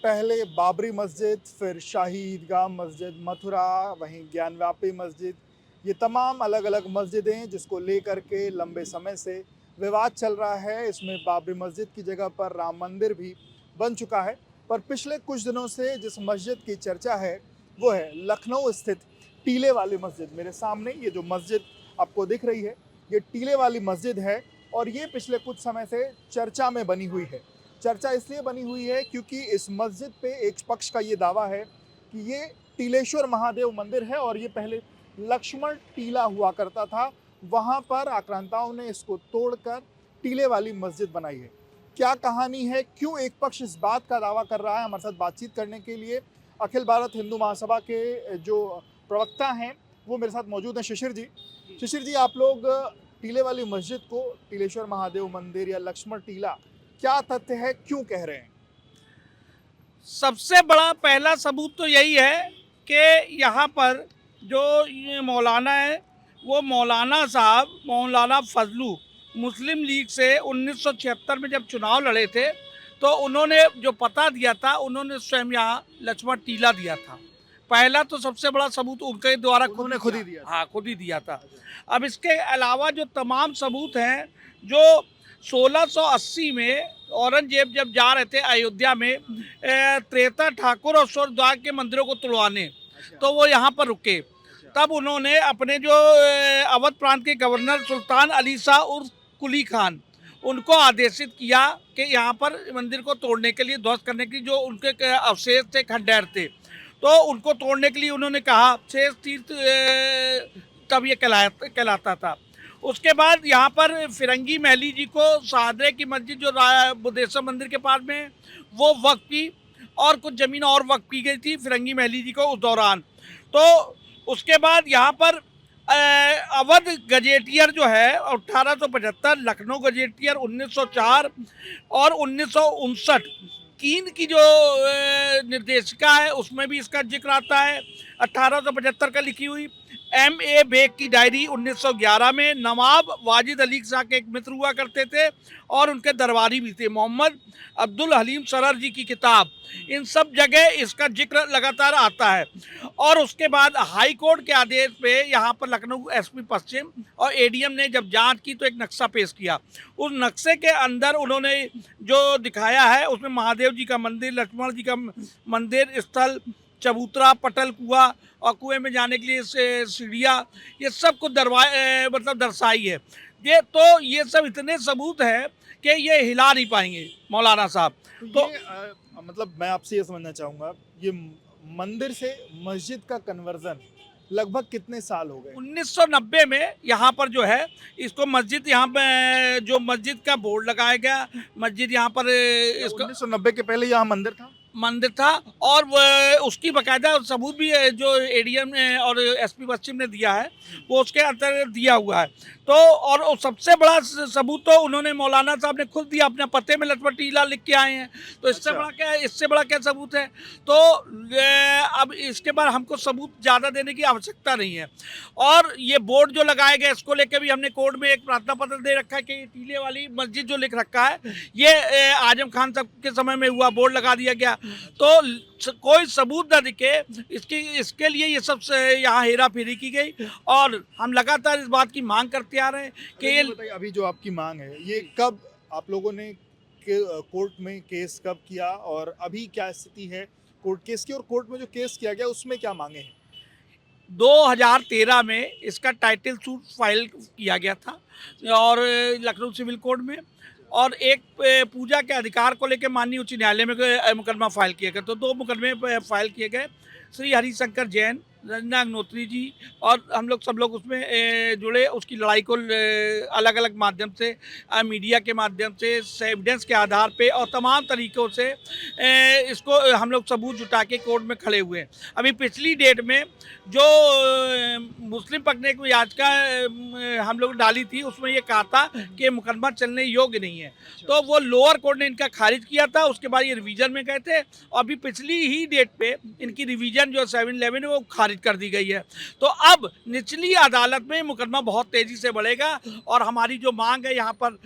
पहले बाबरी मस्जिद, फिर शाही ईदगाह मस्जिद मथुरा, वहीं ज्ञानव्यापी मस्जिद, ये तमाम अलग-अलग मस्जिदें जिसको लेकर के लंबे समय से विवाद चल रहा है। इसमें बाबरी मस्जिद की जगह पर राम मंदिर भी बन चुका है। पर पिछले कुछ दिनों से जिस मस्जिद की चर्चा है, वो है लखनऊ स्थित टीले वाली मस्जिद। मेरे सामने ये जो मस्जिद आपको दिख रही है, ये टीले वाली मस्जिद है और ये पिछले कुछ समय से चर्चा में बनी हुई है। चर्चा इसलिए बनी हुई है क्योंकि इस मस्जिद पे एक पक्ष का ये दावा है कि ये टीलेश्वर महादेव मंदिर है और ये पहले लक्ष्मण टीला हुआ करता था। वहाँ पर आक्रांताओं ने इसको तोड़कर टीले वाली मस्जिद बनाई है। क्या कहानी है, क्यों एक पक्ष इस बात का दावा कर रहा है? हमारे साथ बातचीत करने के लिए अखिल भारत हिंदू महासभा के जो प्रवक्ता हैं वो मेरे साथ मौजूद हैं, शिशिर जी। शिशिर जी, आप लोग टीले वाली मस्जिद को टीलेश्वर महादेव मंदिर या लक्ष्मण टीला, क्या तथ्य है, क्यों कह रहे हैं? सबसे बड़ा पहला सबूत तो यही है कि यहाँ पर जो ये मौलाना है, वो मौलाना साहब मौलाना फजलू मुस्लिम लीग से 1976 में जब चुनाव लड़े थे तो उन्होंने जो पता दिया था, उन्होंने स्वयं यहाँ लक्ष्मण टीला दिया था। पहला तो सबसे बड़ा सबूत उनके द्वारा खुद ही दिया था। हाँ, खुद ही दिया था। अब इसके अलावा जो तमाम सबूत हैं, जो 1680 में औरंगजेब जब जा रहे थे अयोध्या में त्रेता ठाकुर और स्वर्गद्वार के मंदिरों को तुड़वाने, तो वो यहाँ पर रुके। तब उन्होंने अपने जो अवध प्रांत के गवर्नर सुल्तान अली शाह उर्फ कुली खान, उनको आदेशित किया कि यहाँ पर मंदिर को तोड़ने के लिए, ध्वस्त करने के लिए, जो उनके अवशेष थे, खंडेर थे, तो उनको तोड़ने के लिए उन्होंने कहा। शेष तीर्थ तब ये कहलाता था। उसके बाद यहाँ पर फिरंगी महली जी को शाहदरे की मस्जिद जो बुद्धेश्वर मंदिर के पास में, वो वक्फ की और कुछ ज़मीन और वक्फ की गई थी फिरंगी महली जी को उस दौरान। तो उसके बाद यहाँ पर अवध गजेटियर जो है 1875, लखनऊ गजेटियर 1904 और 1959 कीन की जो निर्देशिका है उसमें भी इसका जिक्र आता है। 1875 का लिखी हुई M.A. बेग की डायरी 1911 में, नवाब वाजिद अली शाह के एक मित्र हुआ करते थे और उनके दरबारी भी थे, मोहम्मद अब्दुल हलीम सरर जी की किताब, इन सब जगह इसका जिक्र लगातार आता है। और उसके बाद हाई कोर्ट के आदेश पे यहाँ पर लखनऊ SP पश्चिम और ADM ने जब जांच की तो एक नक्शा पेश किया। उस नक्शे के अंदर उन्होंने जो दिखाया है उसमें महादेव जी का मंदिर, लक्ष्मण जी का मंदिर स्थल, चबूतरा, पटल, कुआं और कुएं में जाने के लिए सीढ़ियाँ, ये सब कुछ मतलब दर्शाई है। ये सब इतने सबूत हैं कि ये हिला नहीं पाएंगे मौलाना साहब। तो मतलब मैं आपसे ये समझना चाहूँगा, ये मंदिर से मस्जिद का कन्वर्जन लगभग कितने साल हो गए? 1990 में यहाँ पर जो है इसको मस्जिद, यहाँ पे जो मस्जिद का बोर्ड लगाया गया, मस्जिद यहाँ पर इसको 1990 के पहले यहाँ मंदिर था और उसकी बाकायदा सबूत भी जो ADM ने और SP पश्चिम ने दिया है वो उसके अंतर्गत दिया हुआ है। तो और सबसे बड़ा सबूत तो उन्होंने मौलाना साहब ने खुद दिया, अपने पते में लक्ष्मण टीला लिख के आए हैं। तो इससे बड़ा क्या सबूत है? तो अब इसके बाद हमको सबूत ज़्यादा देने की आवश्यकता नहीं है। और ये बोर्ड जो लगाए गए, इसको लेकर भी हमने कोर्ट में एक प्रार्थना पत्र दे रखा है कि टीले वाली मस्जिद जो लिख रखा है ये आजम खान साहब के समय में हुआ, बोर्ड लगा दिया गया। तो कोई सबूत न दिखे, इसके लिए ये सब यहाँ हेरा फेरी की गई और हम लगातार इस बात की मांग करते आ रहे हैं कि ये बताइए, अभी जो आपकी मांग है ये कब आप लोगों ने कोर्ट में केस कब किया और अभी क्या स्थिति है कोर्ट केस की, और कोर्ट में जो केस किया गया उसमें क्या मांगे हैं? 2013 में इसका टाइटल सूट फाइल किया गया था और लखनऊ सिविल कोर्ट में, और एक पूजा के अधिकार को लेकर माननीय उच्च न्यायालय में मुकदमा फाइल किया गया। तो 2 मुकदमे फाइल किए गए। श्री हरिशंकर जैन, रंजना अग्नोत्री जी और हम लोग सब लोग उसमें जुड़े। उसकी लड़ाई को अलग अलग माध्यम से, मीडिया के माध्यम से, एविडेंस के आधार पे और तमाम तरीक़ों से इसको हम लोग सबूत जुटा के कोर्ट में खड़े हुए हैं। अभी पिछली डेट में जो मुस्लिम पक्ष ने एक याचिका हम लोग डाली थी, उसमें ये कहा था कि मुकदमा चलने योग्य नहीं है, तो वो लोअर कोर्ट ने इनका खारिज किया था। उसके बाद ये रिवीजन में गए थे और अभी पिछली ही डेट पे इनकी रिवीजन जो 711 है वो खारिज खारिज कर दी गई है। तो अब निचली अदालत में मुकदमा बहुत तेज़ी से बढ़ेगा और हमारी जो मांग है यहाँ पर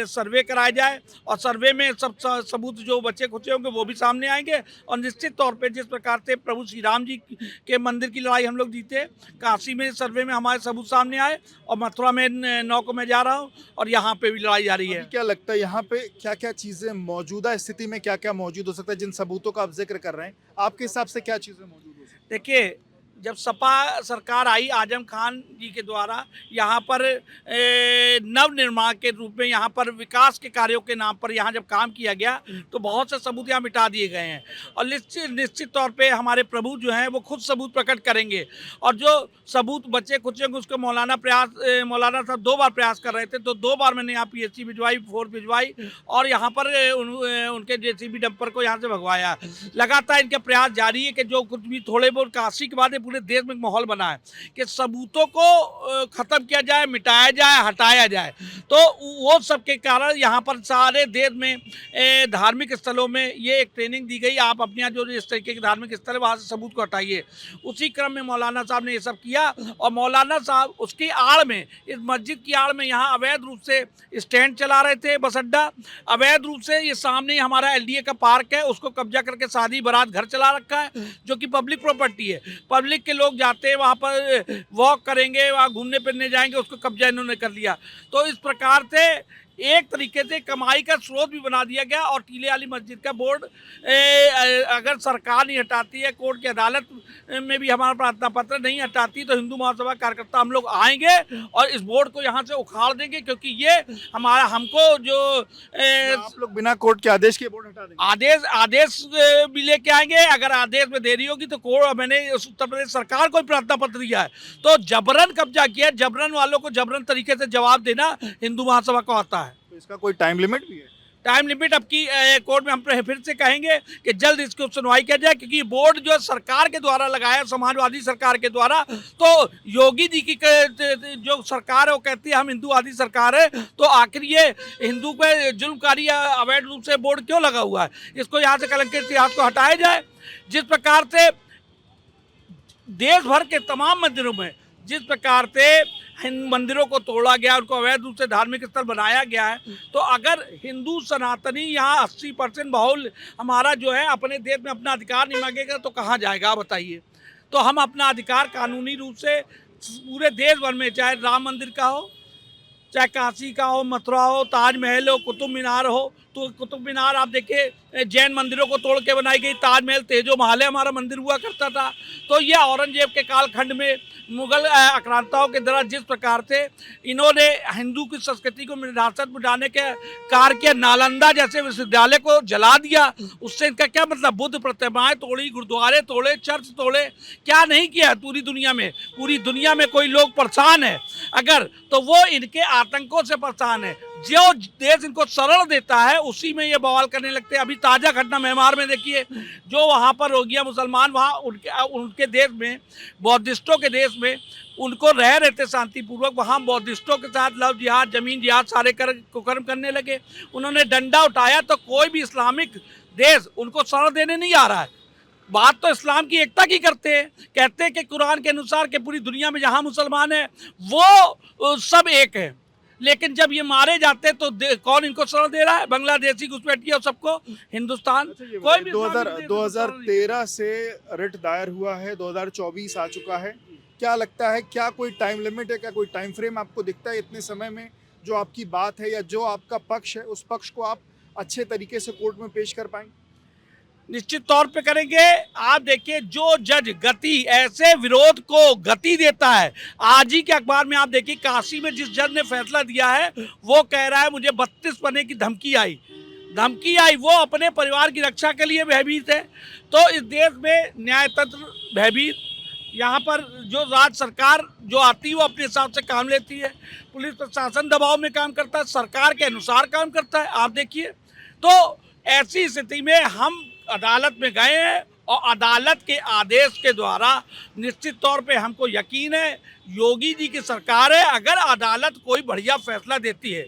सर्वे कराया जाए और सर्वे में सब सबूत जो बचे खुचे होंगे वो भी सामने आएंगे और निश्चित तौर पे जिस प्रकार से प्रभु श्री राम जी के मंदिर की लड़ाई हम लोग जीते, काशी में सर्वे में हमारे सबूत सामने आए और मथुरा में 9 को मैं जा रहा हूँ और यहाँ पे भी लड़ाई जारी है। अभी क्या लगता है यहाँ पे क्या क्या चीजें मौजूदा स्थिति में क्या क्या मौजूद हो सकता है, जिन सबूतों का आप जिक्र कर रहे हैं, आपके हिसाब से क्या चीजें मौजूद हो सकती देखिए, जब सपा सरकार आई आजम खान जी के द्वारा यहाँ पर नव निर्माण के रूप में यहाँ पर विकास के कार्यों के नाम पर यहाँ जब काम किया गया तो बहुत से सबूत यहाँ मिटा दिए गए हैं और निश्चित तौर पे हमारे प्रभु जो हैं वो खुद सबूत प्रकट करेंगे और जो सबूत बच्चे खुचे होंगे उसको मौलाना साहब 2 बार प्रयास कर रहे थे, तो 2 बार मैंने यहाँ PHC भिजवाई, फोर्स भिजवाई और यहाँ पर उनके JCB डंपर को यहाँ से भगवाया। लगातार इनका प्रयास जारी है कि जो कुछ भी थोड़े बहुत काशी के बाद पूरे देश में एक माहौल बना है कि सबूतों को खत्म किया जाए, मिटाया जाए, हटाया जाए। तो वो सब के कारण यहाँ पर सारे देश में धार्मिक स्थलों में ये एक ट्रेनिंग दी गई, आप अपने यहाँ जो इस तरीके के धार्मिक स्थल है वहाँ से सबूत को हटाइए। उसी क्रम में मौलाना साहब ने ये सब किया और मौलाना साहब उसकी आड़ में, इस मस्जिद की आड़ में यहाँ अवैध रूप से स्टैंड चला रहे थे, बस अड्डा, अवैध रूप से ये सामने हमारा LDA का पार्क है उसको कब्जा करके शादी बारात घर चला रखा है जो कि पब्लिक प्रॉपर्टी है। पब्लिक के लोग जाते हैं वहाँ पर वॉक करेंगे, वहाँ घूमने फिरने जाएंगे, उसको कब्जा इन्होंने कर लिया। तो इस प्रकार से एक तरीके से कमाई का स्रोत भी बना दिया गया और टीले वाली मस्जिद का बोर्ड अगर सरकार नहीं हटाती है, कोर्ट की अदालत में भी हमारा प्रार्थना पत्र नहीं हटाती तो हिंदू महासभा कार्यकर्ता हम लोग आएंगे और इस बोर्ड को यहाँ से उखाड़ देंगे क्योंकि ये हमारा हमको जो आप लोग बिना कोर्ट के आदेश के बोर्ड हटा देंगे? आदेश भी लेके आएंगे। अगर आदेश में देरी होगी तो कोर्ट, मैंने उत्तर प्रदेश सरकार को प्रार्थना पत्र दिया है, तो जबरन कब्जा किया, जबरन वालों को जबरन तरीके से जवाब देना हिंदू महासभा को आता है। तो इसका कोई टाइम लिमिट भी है? टाइम लिमिट अब की कोर्ट में हम फिर से कहेंगे कि जल्द इसकी सुनवाई किया जाए क्योंकि बोर्ड जो सरकार के द्वारा लगाया, समाजवादी सरकार के द्वारा, तो योगी जी की जो सरकार है वो कहती है हम हिंदूवादी सरकार है, तो आखिर ये हिंदू पे जुल्मकारी अवैध रूप से बोर्ड क्यों लगा हुआ है? इसको यहाँ से कलंकित इतिहास को हटाया जाए। जिस प्रकार से देश भर के तमाम मंदिरों में जिस प्रकार से मंदिरों को तोड़ा गया, उनको अवैध रूप से धार्मिक स्थल बनाया गया है, तो अगर हिंदू सनातनी यहाँ 80% माहौल हमारा जो है अपने देश में अपना अधिकार नहीं मांगेगा तो कहाँ जाएगा बताइए? तो हम अपना अधिकार कानूनी रूप से पूरे देश भर में, चाहे राम मंदिर का हो, चाहे काशी का हो, मथुरा हो, ताजमहल हो, कुतुब मीनार हो, तो कुतुब मीनार आप देखिए जैन मंदिरों को तोड़ के बनाई गई, ताजमहल, तेजो महल हमारा मंदिर हुआ करता था। तो ये औरंगजेब के कालखंड में मुगल आक्रांताओं के द्वारा जिस प्रकार से इन्होंने हिंदू की संस्कृति को विरासत में डालने के कार्य किया, नालंदा जैसे विश्वविद्यालय को जला दिया, उससे इनका क्या मतलब? बुद्ध प्रतिमाएं तोड़ी, गुरुद्वारे तोड़े, चर्च तोड़े, क्या नहीं किया पूरी दुनिया में? पूरी दुनिया में कोई लोग परेशान है अगर, तो वो इनके आतंकों से परेशान है। जो देश इनको शरण देता है उसी में ये बवाल करने लगते हैं। अभी ताज़ा घटना म्यांमार में देखिए, जो वहाँ पर रोहिंग्या मुसलमान वहाँ उनके देश में, बौद्धिस्टों के देश में उनको रह रहे थे शांतिपूर्वक, वहाँ बौद्धिस्टों के साथ लव जिहाद, जमीन जिहाद सारे कुकर्म करने लगे। उन्होंने डंडा उठाया तो कोई भी इस्लामिक देश उनको शरण देने नहीं आ रहा है। बात तो इस्लाम की एकता की करते हैं, कहते हैं कि कुरान के अनुसार कि पूरी दुनिया में जहाँ मुसलमान है वो सब एक है, लेकिन जब ये मारे जाते तो कौन इनको शरण दे रहा है? बांग्लादेशी घुसपैठिए और सबको हिंदुस्तान। कोई भी 2013 से रिट दायर हुआ है, 2024 आ चुका है, क्या लगता है क्या कोई टाइम लिमिट है, क्या कोई टाइम फ्रेम आपको दिखता है इतने समय में जो आपकी बात है या जो आपका पक्ष है उस पक्ष को आप अच्छे तरीके से कोर्ट में पेश कर पाएंगे? निश्चित तौर पे करेंगे। आप देखिए जो जज गति ऐसे विरोध को गति देता है, आज ही के अखबार में आप देखिए काशी में जिस जज ने फैसला दिया है वो कह रहा है मुझे 32 पन्ने की धमकी आई, वो अपने परिवार की रक्षा के लिए भयभीत है। तो इस देश में न्याय तंत्र भयभीत, यहाँ पर जो राज्य सरकार जो आती है वो अपने हिसाब से काम लेती है, पुलिस प्रशासन दबाव में काम करता है, सरकार के अनुसार काम करता है। आप देखिए, तो ऐसी स्थिति में हम अदालत में गए हैं और अदालत के आदेश के द्वारा निश्चित तौर पे हमको यकीन है योगी जी की सरकार है, अगर अदालत कोई बढ़िया फैसला देती है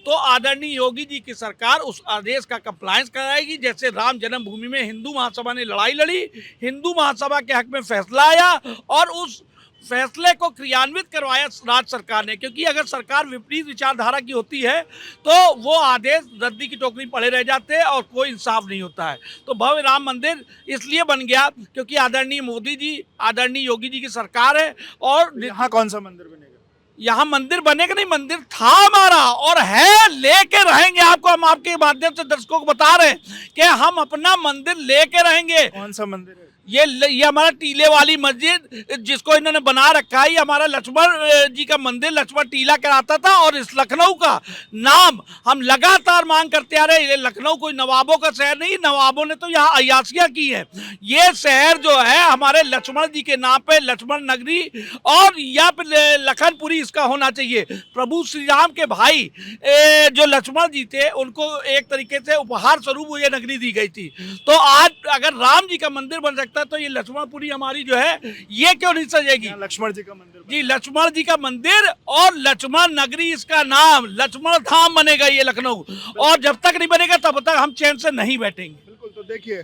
तो आदरणीय योगी जी की सरकार उस आदेश का कंप्लायंस कराएगी। जैसे राम जन्मभूमि में हिंदू महासभा ने लड़ाई लड़ी, हिंदू महासभा के हक में फैसला आया और उस फैसले को क्रियान्वित करवाया राज्य सरकार ने, क्योंकि अगर सरकार विपरीत विचारधारा की होती है तो वो आदेश रद्दी की टोकरी पड़े रह जाते हैं और कोई इंसाफ नहीं होता है। तो भव्य राम मंदिर इसलिए बन गया क्योंकि आदरणीय मोदी जी, आदरणीय योगी जी की सरकार है। और यहाँ कौन सा मंदिर बनेगा? यहाँ मंदिर बनेगा नहीं, मंदिर था हमारा और है, लेके रहेंगे। आपको हम आपके माध्यम से दर्शकों को बता रहे हैं कि हम अपना मंदिर लेके रहेंगे। कौन सा मंदिर है? ये हमारा टीले वाली मस्जिद जिसको इन्होंने बना रखा है, ये हमारा लक्ष्मण जी का मंदिर लक्ष्मण टीला कराता था। और इस लखनऊ का नाम हम लगातार मांग करते आ रहे हैं। ये लखनऊ कोई नवाबों का शहर नहीं, नवाबों ने तो यहाँ अयाशियाँ की है। ये शहर जो है हमारे लक्ष्मण जी के नाम पे लक्ष्मण नगरी और या फिर लखनपुरी इसका होना चाहिए। प्रभु श्री राम के भाई जो लक्ष्मण जी थे उनको एक तरीके से उपहार स्वरूप ये नगरी दी गई थी। तो आज अगर राम जी का मंदिर बन सकता है तो ये लक्ष्मणपुरी हमारी जो है ये क्यों नहीं सजेगी? लक्ष्मण जी का मंदिर जी, लक्ष्मण जी का मंदिर और लक्ष्मण नगरी इसका नाम, लक्ष्मण धाम बनेगा ये लखनऊ। और जब तक नहीं बनेगा तब तक हम चैन से नहीं बैठेंगे। बिल्कुल। तो देखिए,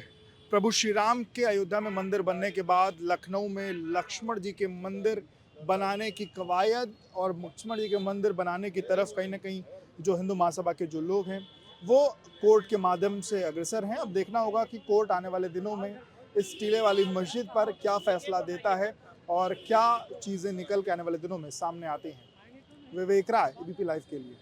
प्रभु श्री राम के अयोध्या में मंदिर बनने के बाद लखनऊ में लक्ष्मण जी के मंदिर बनाने की कवायद और लक्ष्मण जी के मंदिर बनाने की तरफ कहीं ना कहीं जो हिंदू महासभा के जो लोग हैं वो कोर्ट के माध्यम से अग्रसर हैं। अब देखना होगा कि कोर्ट आने वाले दिनों में इस टीले वाली मस्जिद पर क्या फैसला देता है और क्या चीज़ें निकल के आने वाले दिनों में सामने आती हैं। विवेक राय, एबीपी लाइव के लिए।